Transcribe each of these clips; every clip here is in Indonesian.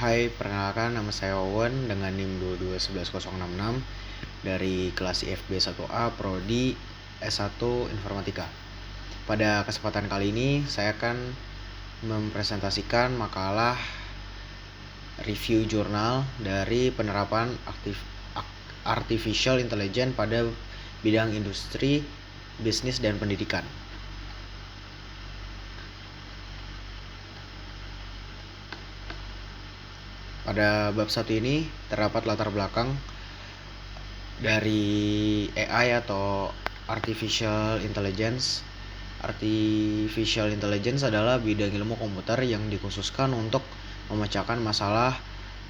Hai, perkenalkan nama saya Owen dengan NIM 2211066 dari kelas IFB 1A Prodi S1 Informatika. Pada kesempatan kali ini saya akan mempresentasikan makalah review jurnal dari penerapan Artificial Intelligence pada bidang industri, bisnis, dan pendidikan. Pada bab 1 ini terdapat latar belakang dari AI atau Artificial Intelligence. Artificial Intelligence adalah bidang ilmu komputer yang dikhususkan untuk memecahkan masalah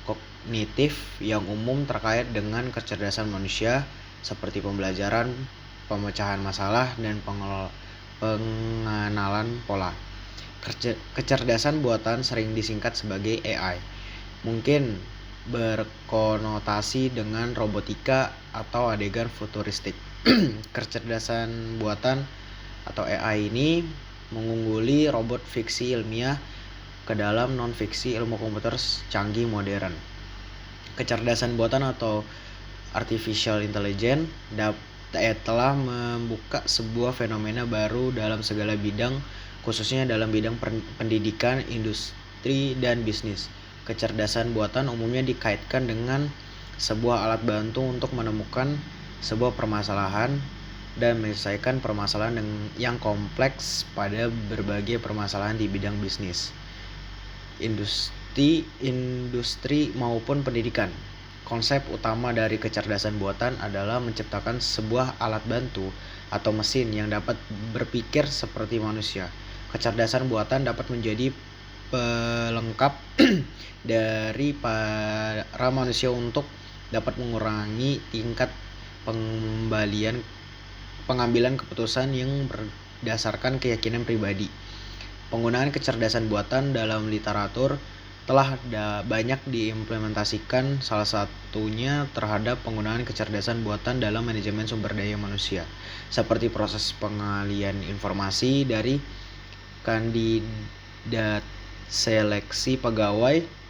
kognitif yang umum terkait dengan kecerdasan manusia seperti pembelajaran, pemecahan masalah, dan pengenalan pola. Kecerdasan buatan sering disingkat sebagai AI. Mungkin berkonotasi dengan robotika atau adegan futuristik. Kecerdasan buatan atau AI ini mengungguli robot fiksi ilmiah ke dalam non-fiksi ilmu komputer canggih modern. Kecerdasan buatan atau Artificial Intelligence telah membuka sebuah fenomena baru dalam segala bidang, khususnya dalam bidang pendidikan, industri, dan bisnis. Kecerdasan buatan umumnya dikaitkan dengan sebuah alat bantu untuk menemukan sebuah permasalahan dan menyelesaikan permasalahan yang kompleks pada berbagai permasalahan di bidang bisnis, industri maupun pendidikan. Konsep utama dari kecerdasan buatan adalah menciptakan sebuah alat bantu atau mesin yang dapat berpikir seperti manusia. Kecerdasan buatan dapat menjadi pelengkap dari para manusia untuk dapat mengurangi tingkat pengambilan keputusan yang berdasarkan keyakinan pribadi. Penggunaan kecerdasan buatan dalam literatur telah banyak diimplementasikan, salah satunya terhadap penggunaan kecerdasan buatan dalam manajemen sumber daya manusia, seperti proses pengalian informasi dari kandidat seleksi pegawai.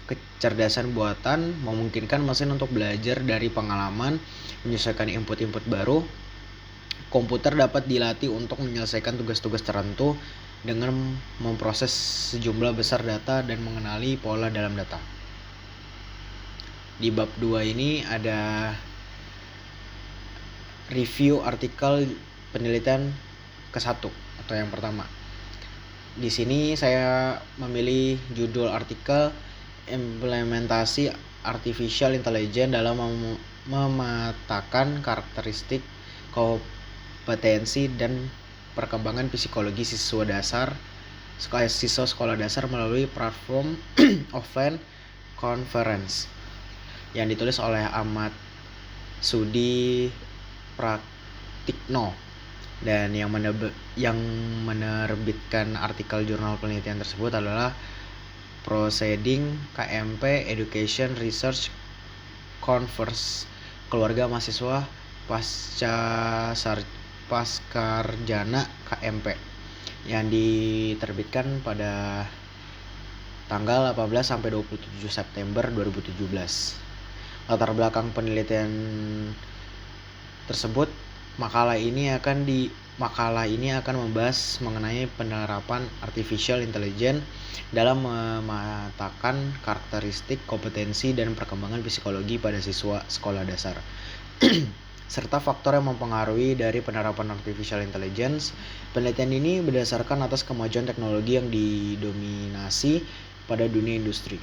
Kecerdasan buatan memungkinkan mesin untuk belajar dari pengalaman, menyesuaikan input-input baru. Komputer dapat dilatih untuk menyelesaikan tugas-tugas tertentu dengan memproses sejumlah besar data dan mengenali pola dalam data. Di bab 2 ini ada review artikel penelitian ke-1 atau yang pertama. Di sini saya memilih judul artikel implementasi Artificial Intelligence dalam memetakan karakteristik, kompetensi, dan perkembangan psikologi siswa sekolah dasar melalui platform offline conference yang ditulis oleh Ahmad Sudi Pratikno, dan yang menerbitkan artikel jurnal penelitian tersebut adalah Proceeding KMP Education Research Conference Keluarga Mahasiswa Pascarjana KMP yang diterbitkan pada tanggal 18 sampai 27 September 2017. Latar belakang penelitian tersebut, makalah ini akan membahas mengenai penerapan Artificial Intelligence dalam memetakan karakteristik, kompetensi, dan perkembangan psikologi pada siswa sekolah dasar serta faktor yang mempengaruhi dari penerapan Artificial Intelligence. Penelitian ini berdasarkan atas kemajuan teknologi yang didominasi pada dunia industri,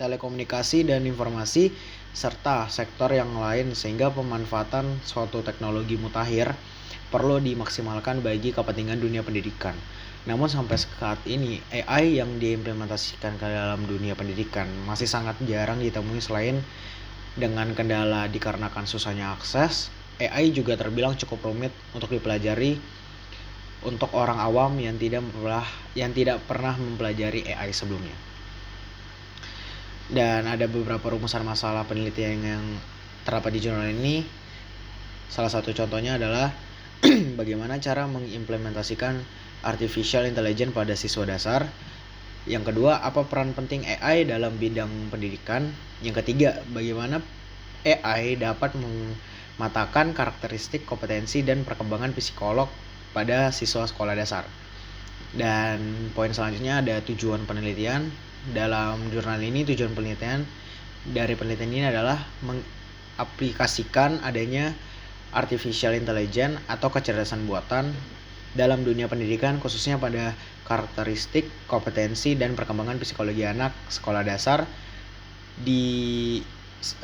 telekomunikasi dan informasi, serta sektor yang lain, sehingga pemanfaatan suatu teknologi mutakhir perlu dimaksimalkan bagi kepentingan dunia pendidikan. Namun sampai saat ini AI yang diimplementasikan ke dalam dunia pendidikan masih sangat jarang ditemui. Selain dengan kendala dikarenakan susahnya akses, AI juga terbilang cukup rumit untuk dipelajari untuk orang awam yang tidak pernah mempelajari AI sebelumnya. Dan ada beberapa rumusan masalah penelitian yang terdapat di jurnal ini. Salah satu contohnya adalah bagaimana cara mengimplementasikan Artificial Intelligence pada siswa dasar. Yang kedua, apa peran penting AI dalam bidang pendidikan? Yang ketiga, bagaimana AI dapat mematakan karakteristik, kompetensi, dan perkembangan psikolog pada siswa sekolah dasar. Dan poin selanjutnya ada tujuan penelitian. Dalam jurnal ini tujuan penelitian dari penelitian ini adalah mengaplikasikan adanya artificial intelligence atau kecerdasan buatan dalam dunia pendidikan, khususnya pada karakteristik, kompetensi, dan perkembangan psikologi anak sekolah dasar di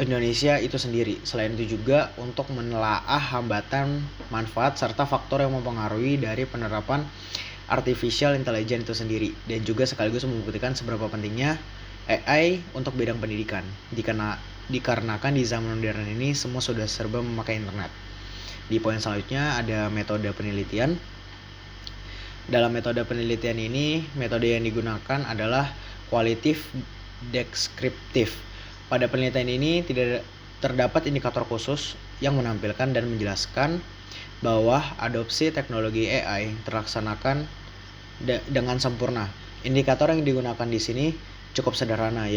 Indonesia itu sendiri. Selain itu juga untuk menelaah hambatan, manfaat, serta faktor yang mempengaruhi dari penerapan artificial intelligence itu sendiri, dan juga sekaligus membuktikan seberapa pentingnya AI untuk bidang pendidikan dikarenakan di zaman modern ini semua sudah serba memakai internet. Di poin selanjutnya ada metode penelitian. Dalam metode penelitian ini, metode yang digunakan adalah kualitatif deskriptif. Pada penelitian ini tidak terdapat indikator khusus yang menampilkan dan menjelaskan bahwa adopsi teknologi AI terlaksanakan dengan sempurna. Indikator yang digunakan di sini cukup sederhana,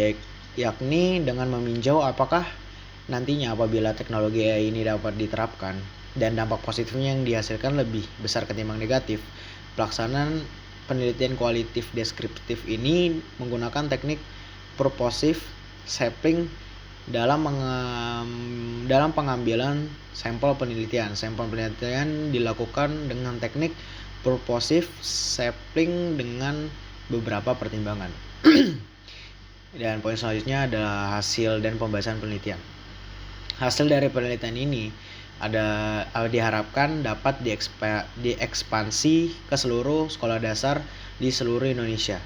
yakni dengan meninjau apakah nantinya apabila teknologi AI ini dapat diterapkan dan dampak positifnya yang dihasilkan lebih besar ketimbang negatif. Pelaksanaan penelitian kualitatif deskriptif ini menggunakan teknik purposive sampling dalam pengambilan sampel penelitian. Sampel penelitian dilakukan dengan teknik purposive sampling dengan beberapa pertimbangan. Dan poin selanjutnya adalah hasil dan pembahasan penelitian. Hasil dari penelitian ini diharapkan dapat diekspansi ke seluruh sekolah dasar di seluruh Indonesia.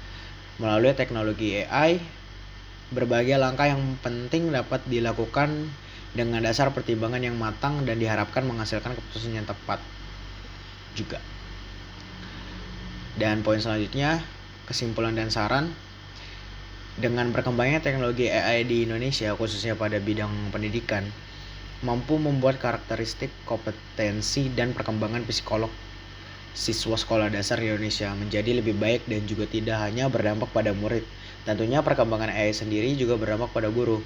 Melalui teknologi AI, berbagai langkah yang penting dapat dilakukan dengan dasar pertimbangan yang matang dan diharapkan menghasilkan keputusan yang tepat juga. Dan poin selanjutnya, kesimpulan dan saran. Dengan berkembangnya teknologi AI di Indonesia, khususnya pada bidang pendidikan, mampu membuat karakteristik, kompetensi, dan perkembangan psikolog siswa sekolah dasar di Indonesia menjadi lebih baik dan juga tidak hanya berdampak pada murid. Tentunya perkembangan AI sendiri juga berdampak pada guru.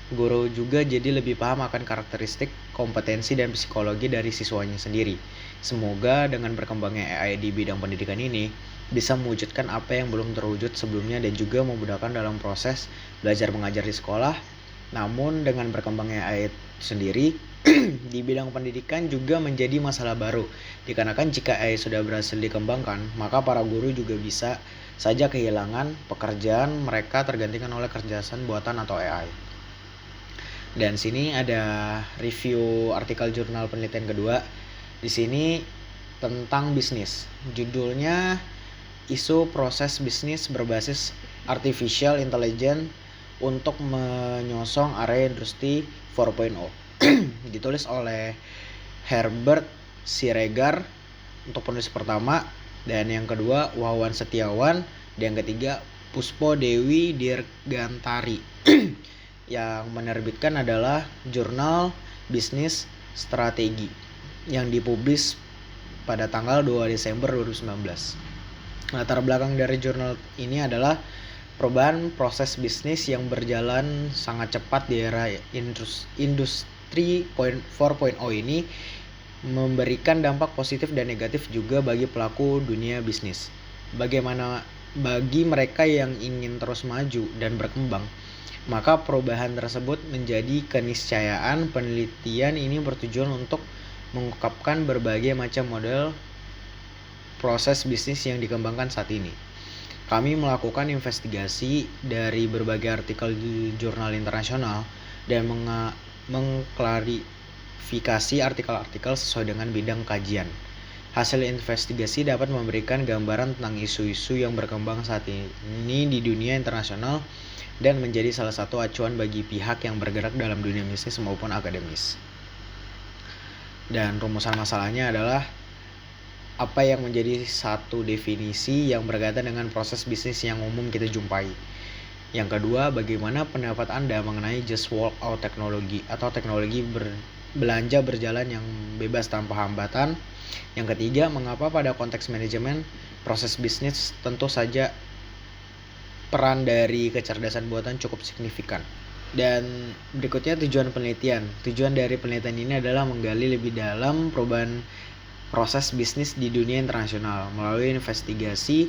Guru juga jadi lebih paham akan karakteristik, kompetensi, dan psikologi dari siswanya sendiri. Semoga dengan berkembangnya AI di bidang pendidikan ini bisa mewujudkan apa yang belum terwujud sebelumnya dan juga memudahkan dalam proses belajar mengajar di sekolah. Namun dengan berkembangnya AI sendiri di bidang pendidikan juga menjadi masalah baru, dikarenakan jika AI sudah berhasil dikembangkan, maka para guru juga bisa saja kehilangan pekerjaan mereka tergantikan oleh kecerdasan buatan atau AI. Dan sini ada review artikel jurnal penelitian kedua. Di sini tentang bisnis. Judulnya isu proses bisnis berbasis artificial intelligence untuk menyosong area industri 4.0. Ditulis oleh Herbert Siregar untuk penulis pertama, dan yang kedua Wawan Setiawan, dan yang ketiga Puspo Dewi Dirgantari. Yang menerbitkan adalah Jurnal Bisnis Strategi yang dipublis pada tanggal 2 Desember 2019. Latar belakang dari jurnal ini adalah perubahan proses bisnis yang berjalan sangat cepat di era industri 4.0 ini memberikan dampak positif dan negatif juga bagi pelaku dunia bisnis. Bagi mereka yang ingin terus maju dan berkembang, maka perubahan tersebut menjadi keniscayaan. Penelitian ini bertujuan untuk mengungkapkan berbagai macam model proses bisnis yang dikembangkan saat ini. Kami melakukan investigasi dari berbagai artikel di jurnal internasional dan mengklarifikasi artikel-artikel sesuai dengan bidang kajian. Hasil investigasi dapat memberikan gambaran tentang isu-isu yang berkembang saat ini di dunia internasional dan menjadi salah satu acuan bagi pihak yang bergerak dalam dunia bisnis maupun akademis. Dan rumusan masalahnya adalah apa yang menjadi satu definisi yang berkaitan dengan proses bisnis yang umum kita jumpai. Yang kedua, bagaimana pendapat Anda mengenai just walk out teknologi atau teknologi belanja berjalan yang bebas tanpa hambatan. Yang ketiga, mengapa pada konteks manajemen proses bisnis tentu saja peran dari kecerdasan buatan cukup signifikan. Dan berikutnya tujuan penelitian. Tujuan dari penelitian ini adalah menggali lebih dalam perubahan proses bisnis di dunia internasional melalui investigasi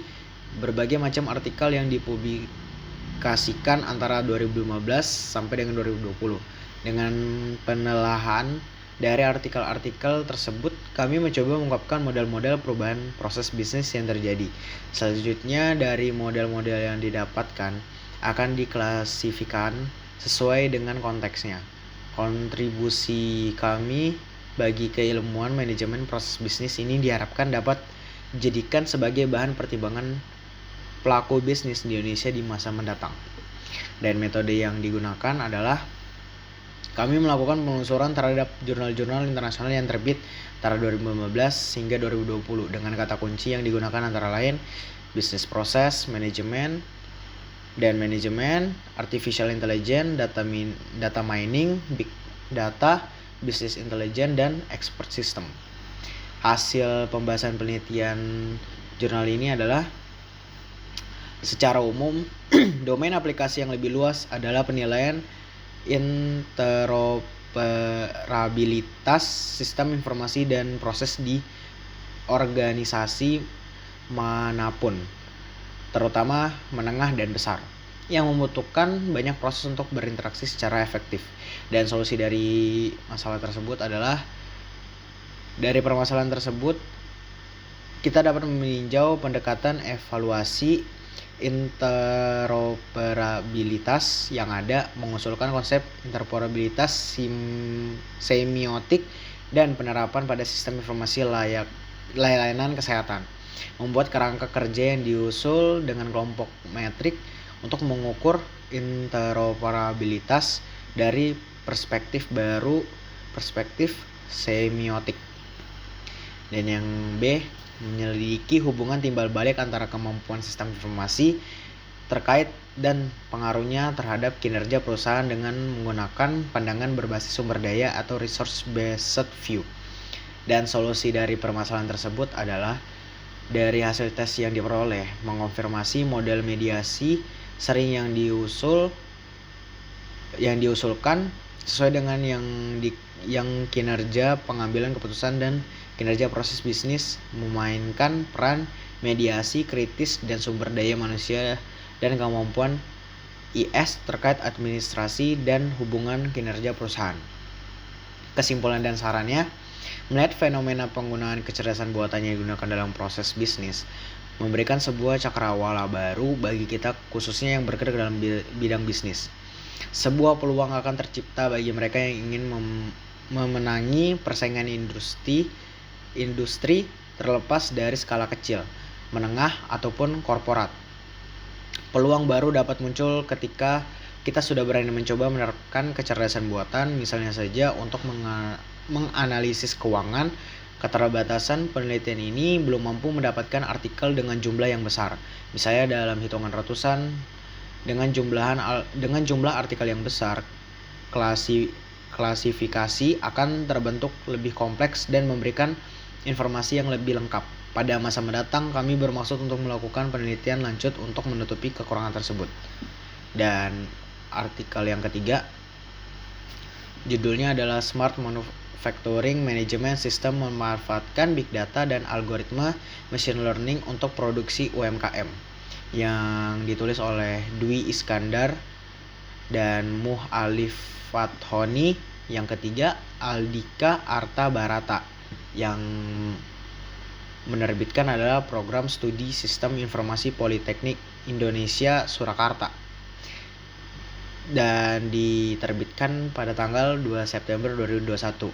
berbagai macam artikel yang dipublikasikan antara 2015 sampai dengan 2020. Dengan penelaahan dari artikel-artikel tersebut, kami mencoba mengungkapkan model-model perubahan proses bisnis yang terjadi. Selanjutnya, dari model-model yang didapatkan akan diklasifikasikan sesuai dengan konteksnya. Kontribusi kami bagi keilmuan manajemen proses bisnis ini diharapkan dapat dijadikan sebagai bahan pertimbangan pelaku bisnis di Indonesia di masa mendatang. Dan metode yang digunakan adalah kami melakukan penelusuran terhadap jurnal-jurnal internasional yang terbit antara 2015 hingga 2020 dengan kata kunci yang digunakan antara lain business process management dan manajemen, artificial intelligence, data mining, big data, business intelligence, dan expert system. Hasil pembahasan penelitian jurnal ini adalah secara umum domain aplikasi yang lebih luas adalah penilaian interoperabilitas sistem informasi dan proses di organisasi manapun, terutama menengah dan besar, yang membutuhkan banyak proses untuk berinteraksi secara efektif. Dan solusi dari masalah tersebut adalah, dari permasalahan tersebut kita dapat meninjau pendekatan evaluasi interoperabilitas yang ada, mengusulkan konsep interoperabilitas semiotik dan penerapan pada sistem informasi layanan kesehatan, membuat kerangka kerja yang diusul dengan kelompok metrik untuk mengukur interoperabilitas dari perspektif semiotik. Dan yang B, menyelidiki hubungan timbal balik antara kemampuan sistem informasi terkait dan pengaruhnya terhadap kinerja perusahaan dengan menggunakan pandangan berbasis sumber daya atau resource based view. Dan solusi dari permasalahan tersebut adalah, dari hasil tes yang diperoleh, mengonfirmasi model mediasi sering yang diusulkan sesuai dengan yang kinerja pengambilan keputusan dan kinerja proses bisnis memainkan peran mediasi kritis dan sumber daya manusia dan kemampuan IS terkait administrasi dan hubungan kinerja perusahaan. Kesimpulan dan sarannya, melihat fenomena penggunaan kecerdasan buatan yang digunakan dalam proses bisnis memberikan sebuah cakrawala baru bagi kita, khususnya yang bergerak dalam bidang bisnis. Sebuah peluang akan tercipta bagi mereka yang ingin memenangi persaingan industri terlepas dari skala kecil, menengah, ataupun korporat. Peluang baru dapat muncul ketika kita sudah berani mencoba menerapkan kecerdasan buatan, misalnya saja untuk menganalisis keuangan. Keterbatasan penelitian ini belum mampu mendapatkan artikel dengan jumlah yang besar, misalnya dalam hitungan ratusan. Dengan jumlah artikel yang besar, klasifikasi akan terbentuk lebih kompleks dan memberikan informasi yang lebih lengkap. Pada masa mendatang, kami bermaksud untuk melakukan penelitian lanjut untuk menutupi kekurangan tersebut. Dan artikel yang ketiga, judulnya adalah Smart Manufacturing Management System memanfaatkan Big Data dan algoritma Machine Learning untuk produksi UMKM, yang ditulis oleh Dwi Iskandar dan Muh Alif Fathoni. Yang ketiga, Aldika Arta Barata. Yang menerbitkan adalah Program Studi Sistem Informasi Politeknik Indonesia Surakarta, dan diterbitkan pada tanggal 2 September 2021.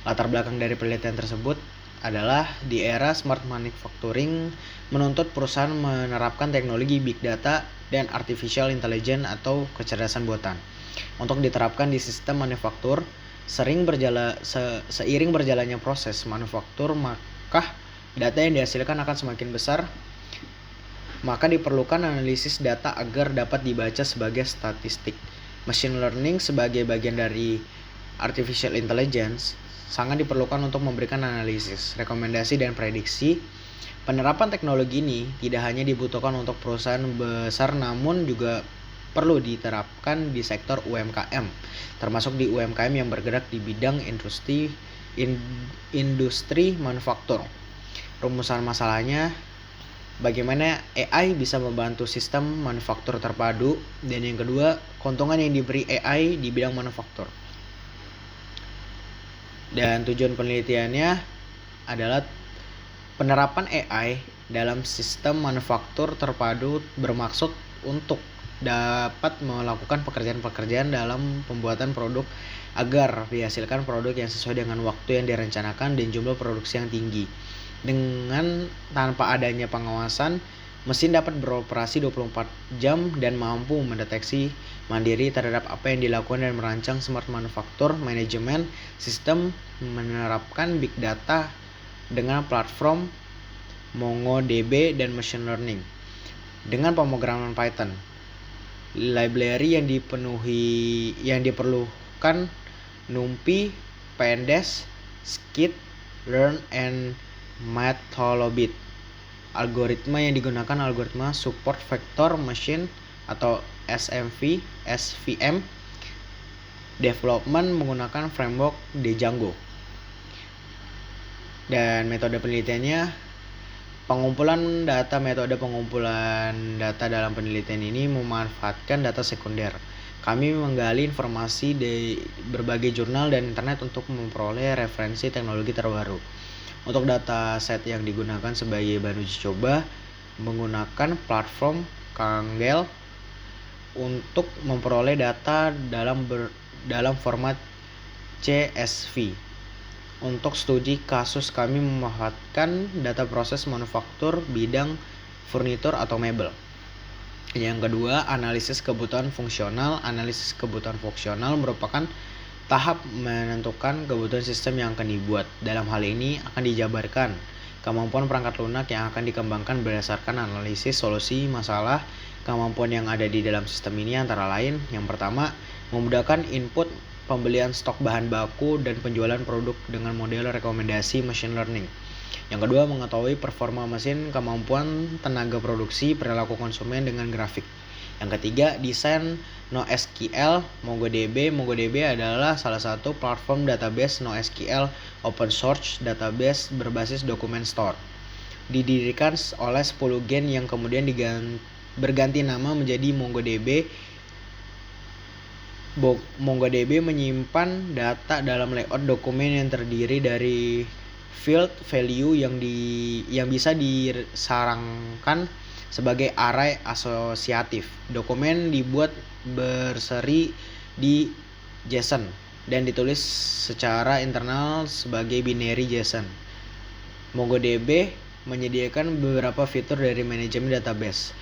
Latar belakang dari penelitian tersebut adalah, di era smart manufacturing menuntut perusahaan menerapkan teknologi big data dan artificial intelligence atau kecerdasan buatan untuk diterapkan di sistem manufaktur. Seiring berjalannya proses manufaktur, maka data yang dihasilkan akan semakin besar. Maka diperlukan analisis data agar dapat dibaca sebagai statistik. Machine learning sebagai bagian dari artificial intelligence sangat diperlukan untuk memberikan analisis, rekomendasi, dan prediksi Penerapan teknologi ini tidak hanya dibutuhkan untuk perusahaan besar namun juga perlu diterapkan di sektor UMKM, termasuk di UMKM yang bergerak di bidang industri manufaktur. Rumusan masalahnya, bagaimana AI bisa membantu sistem manufaktur terpadu, dan yang kedua, keuntungan yang diberi AI di bidang manufaktur. Dan tujuan penelitiannya adalah penerapan AI dalam sistem manufaktur terpadu bermaksud untuk dapat melakukan pekerjaan-pekerjaan dalam pembuatan produk agar dihasilkan produk yang sesuai dengan waktu yang direncanakan dan jumlah produksi yang tinggi. Dengan tanpa adanya pengawasan, mesin dapat beroperasi 24 jam dan mampu mendeteksi mandiri terhadap apa yang dilakukan dan merancang smart manufaktur manajemen sistem menerapkan big data dengan platform MongoDB dan machine learning. Dengan pemrograman Python, library yang diperlukan NumPy, Pandas, Scikit, Learn, and Matplotlib. Algoritma yang digunakan algoritma support vector machine atau SVM. Development menggunakan framework Django. Dan metode penelitiannya, metode pengumpulan data dalam penelitian ini memanfaatkan data sekunder. Kami menggali informasi dari berbagai jurnal dan internet untuk memperoleh referensi teknologi terbaru. Untuk data set yang digunakan sebagai bahan uji coba, menggunakan platform Kaggle untuk memperoleh data dalam format CSV. Untuk studi kasus kami memanfaatkan data proses manufaktur bidang furnitur atau mebel. Yang kedua, analisis kebutuhan fungsional. Analisis kebutuhan fungsional merupakan tahap menentukan kebutuhan sistem yang akan dibuat. Dalam hal ini akan dijabarkan kemampuan perangkat lunak yang akan dikembangkan berdasarkan analisis solusi masalah. Kemampuan yang ada di dalam sistem ini antara lain, yang pertama, memudahkan input pembelian stok bahan baku dan penjualan produk dengan model rekomendasi machine learning. Yang kedua, mengetahui performa mesin, kemampuan tenaga produksi, perilaku konsumen dengan grafik. Yang ketiga, desain NoSQL MongoDB. MongoDB adalah salah satu platform database NoSQL open source database berbasis dokumen store. Didirikan oleh 10 gen yang kemudian berganti nama menjadi MongoDB. MongoDB menyimpan data dalam layout dokumen yang terdiri dari field value yang bisa disarangkan sebagai array asosiatif. Dokumen dibuat berseri di JSON dan ditulis secara internal sebagai binary JSON. MongoDB menyediakan beberapa fitur dari manajemen database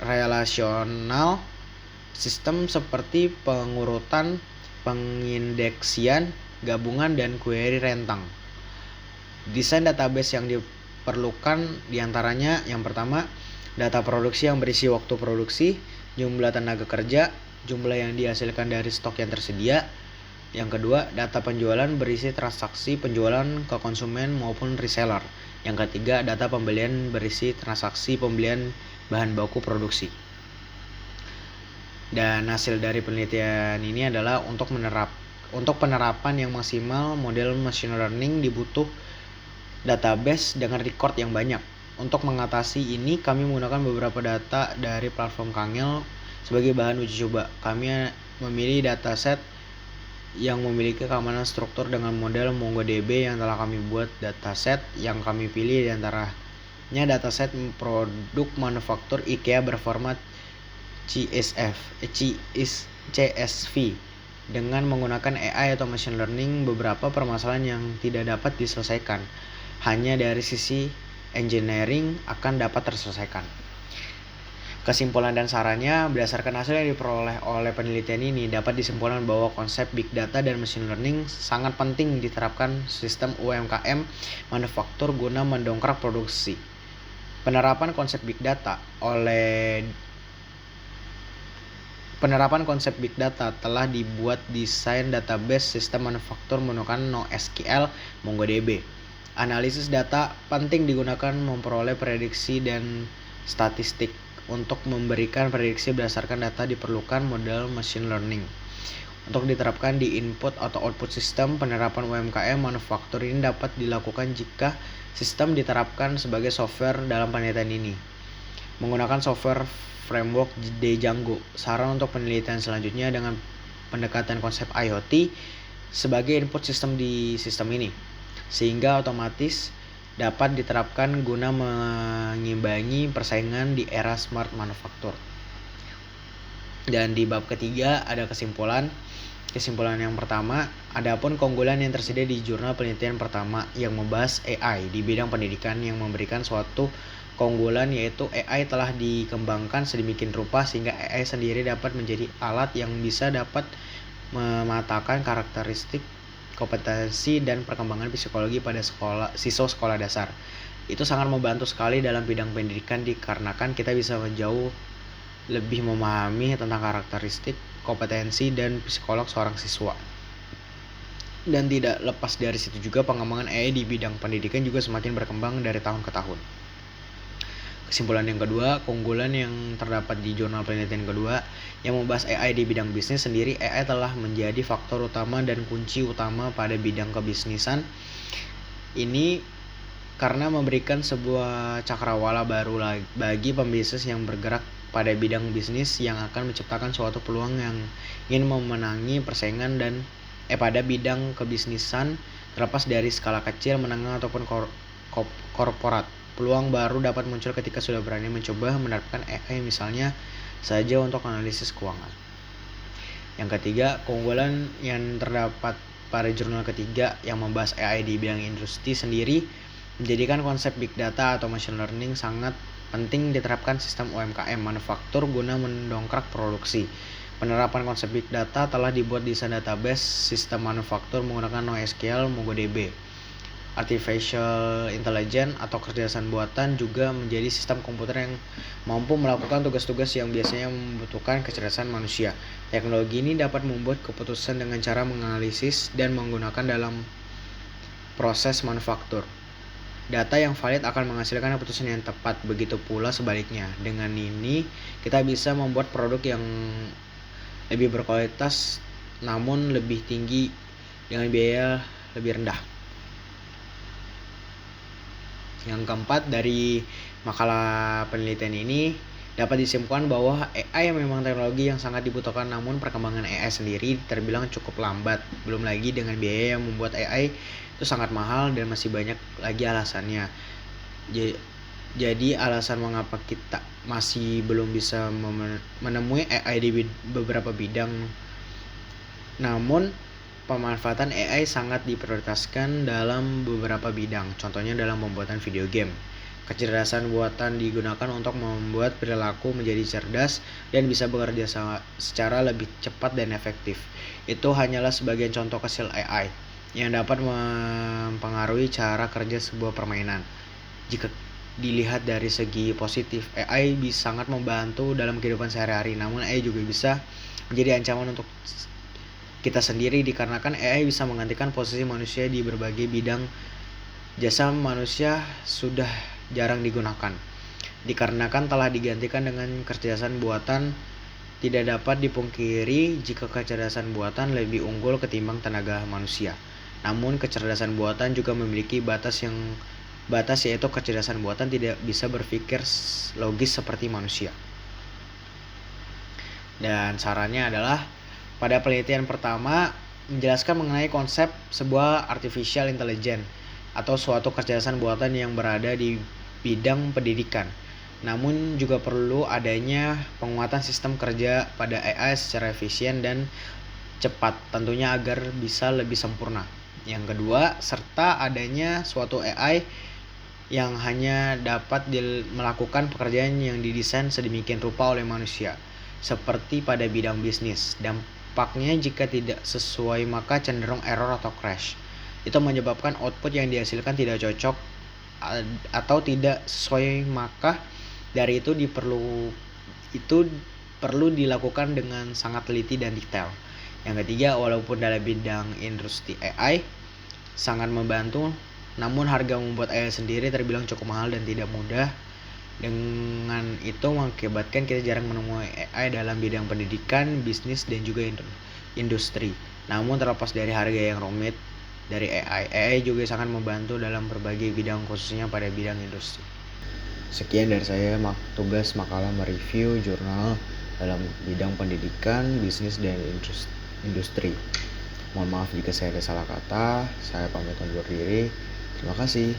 relasional sistem seperti pengurutan, pengindeksian, gabungan, dan query rentang. Desain database yang diperlukan diantaranya, yang pertama, data produksi yang berisi waktu produksi, jumlah tenaga kerja, jumlah yang dihasilkan dari stok yang tersedia. Yang kedua, data penjualan berisi transaksi penjualan ke konsumen maupun reseller. Yang ketiga, data pembelian berisi transaksi pembelian bahan baku produksi. Dan hasil dari penelitian ini adalah untuk penerapan yang maksimal model machine learning dibutuh database dengan record yang banyak. Untuk mengatasi ini, kami menggunakan beberapa data dari platform Kaggle sebagai bahan uji coba. Kami memilih dataset yang memiliki keamanan struktur dengan model MongoDB yang telah kami buat. Dataset yang kami pilih diantaranya dataset produk manufaktur IKEA berformat CSV. Dengan menggunakan AI atau machine learning, beberapa permasalahan yang tidak dapat diselesaikan hanya dari sisi engineering akan dapat terselesaikan. Kesimpulan dan sarannya, berdasarkan hasil yang diperoleh oleh penelitian ini, dapat disimpulkan bahwa konsep big data dan machine learning sangat penting diterapkan sistem UMKM manufaktur guna mendongkrak produksi. Penerapan konsep big data telah dibuat desain database sistem manufaktur menggunakan NoSQL MongoDB. Analisis data penting digunakan memperoleh prediksi dan statistik. Untuk memberikan prediksi berdasarkan data diperlukan model machine learning. Untuk diterapkan di input atau output sistem, penerapan UMKM manufaktur ini dapat dilakukan jika sistem diterapkan sebagai software dalam penelitian ini. Menggunakan software framework Django. Saran untuk penelitian selanjutnya dengan pendekatan konsep IoT sebagai input sistem di sistem ini, sehingga otomatis dapat diterapkan guna mengimbangi persaingan di era smart manufaktur. Dan di bab ketiga ada kesimpulan. Kesimpulan yang pertama, adapun keunggulan yang tersedia di jurnal penelitian pertama yang membahas AI di bidang pendidikan yang memberikan suatu keunggulan, yaitu AI telah dikembangkan sedemikian rupa sehingga AI sendiri dapat menjadi alat yang bisa dapat mematakan karakteristik, kompetensi, dan perkembangan psikologi pada siswa sekolah dasar. Itu sangat membantu sekali dalam bidang pendidikan dikarenakan kita bisa jauh lebih memahami tentang karakteristik, kompetensi, dan psikolog seorang siswa. Dan tidak lepas dari situ juga pengembangan AI di bidang pendidikan juga semakin berkembang dari tahun ke tahun. Kesimpulan yang kedua, keunggulan yang terdapat di jurnal penelitian kedua yang membahas AI di bidang bisnis sendiri, AI telah menjadi faktor utama dan kunci utama pada bidang kebisnisan ini karena memberikan sebuah cakrawala baru bagi pembisnis yang bergerak pada bidang bisnis yang akan menciptakan suatu peluang yang ingin memenangi persaingan dan pada bidang kebisnisan terlepas dari skala kecil, menengah ataupun korporat. Peluang baru dapat muncul ketika sudah berani mencoba menerapkan AI misalnya saja untuk analisis keuangan. Yang ketiga, keunggulan yang terdapat pada jurnal ketiga yang membahas AI di bidang industri sendiri menjadikan konsep big data atau machine learning sangat penting diterapkan sistem UMKM manufaktur guna mendongkrak produksi. Penerapan konsep big data telah dibuat di database sistem manufaktur menggunakan NoSQL, MongoDB. Artificial Intelligence atau kecerdasan buatan juga menjadi sistem komputer yang mampu melakukan tugas-tugas yang biasanya membutuhkan kecerdasan manusia. Teknologi ini dapat membuat keputusan dengan cara menganalisis dan menggunakan dalam proses manufaktur. Data yang valid akan menghasilkan keputusan yang tepat, begitu pula sebaliknya. Dengan ini, kita bisa membuat produk yang lebih berkualitas namun lebih tinggi dengan biaya lebih rendah. Yang keempat, dari makalah penelitian ini dapat disimpulkan bahwa AI memang teknologi yang sangat dibutuhkan, namun perkembangan AI sendiri terbilang cukup lambat. Belum lagi dengan biaya yang membuat AI itu sangat mahal dan masih banyak lagi alasannya. Jadi alasan mengapa kita masih belum bisa menemui AI di beberapa bidang. Namun pemanfaatan AI sangat diprioritaskan dalam beberapa bidang, contohnya dalam pembuatan video game. Kecerdasan buatan digunakan untuk membuat perilaku menjadi cerdas dan bisa bekerja secara lebih cepat dan efektif. Itu hanyalah sebagian contoh kecil AI yang dapat mempengaruhi cara kerja sebuah permainan. Jika dilihat dari segi positif, AI bisa sangat membantu dalam kehidupan sehari-hari, namun AI juga bisa menjadi ancaman untuk kita sendiri dikarenakan AI bisa menggantikan posisi manusia di berbagai bidang. Jasa manusia sudah jarang digunakan dikarenakan telah digantikan dengan kecerdasan buatan. Tidak dapat dipungkiri jika kecerdasan buatan lebih unggul ketimbang tenaga manusia. Namun kecerdasan buatan juga memiliki batas yaitu kecerdasan buatan tidak bisa berpikir logis seperti manusia. Dan sarannya adalah pada penelitian pertama, menjelaskan mengenai konsep sebuah artificial intelligence atau suatu kecerdasan buatan yang berada di bidang pendidikan. Namun juga perlu adanya penguatan sistem kerja pada AI secara efisien dan cepat, tentunya agar bisa lebih sempurna. Yang kedua, serta adanya suatu AI yang hanya dapat melakukan pekerjaan yang didesain sedemikian rupa oleh manusia, seperti pada bidang bisnis. Dampaknya jika tidak sesuai maka cenderung error atau crash. Itu menyebabkan output yang dihasilkan tidak cocok atau tidak sesuai, maka dari itu perlu dilakukan dengan sangat teliti dan detail. Yang ketiga, walaupun dalam bidang industri AI sangat membantu, namun harga membuat AI sendiri terbilang cukup mahal dan tidak mudah. Dengan itu mengakibatkan kita jarang menemui AI dalam bidang pendidikan, bisnis, dan juga industri. Namun terlepas dari harga yang rumit dari AI juga sangat membantu dalam berbagai bidang, khususnya pada bidang industri. Sekian dari saya, tugas makalah mereview jurnal dalam bidang pendidikan, bisnis, dan industri. Mohon maaf jika saya ada salah kata. Saya pamit undur diri. Terima kasih.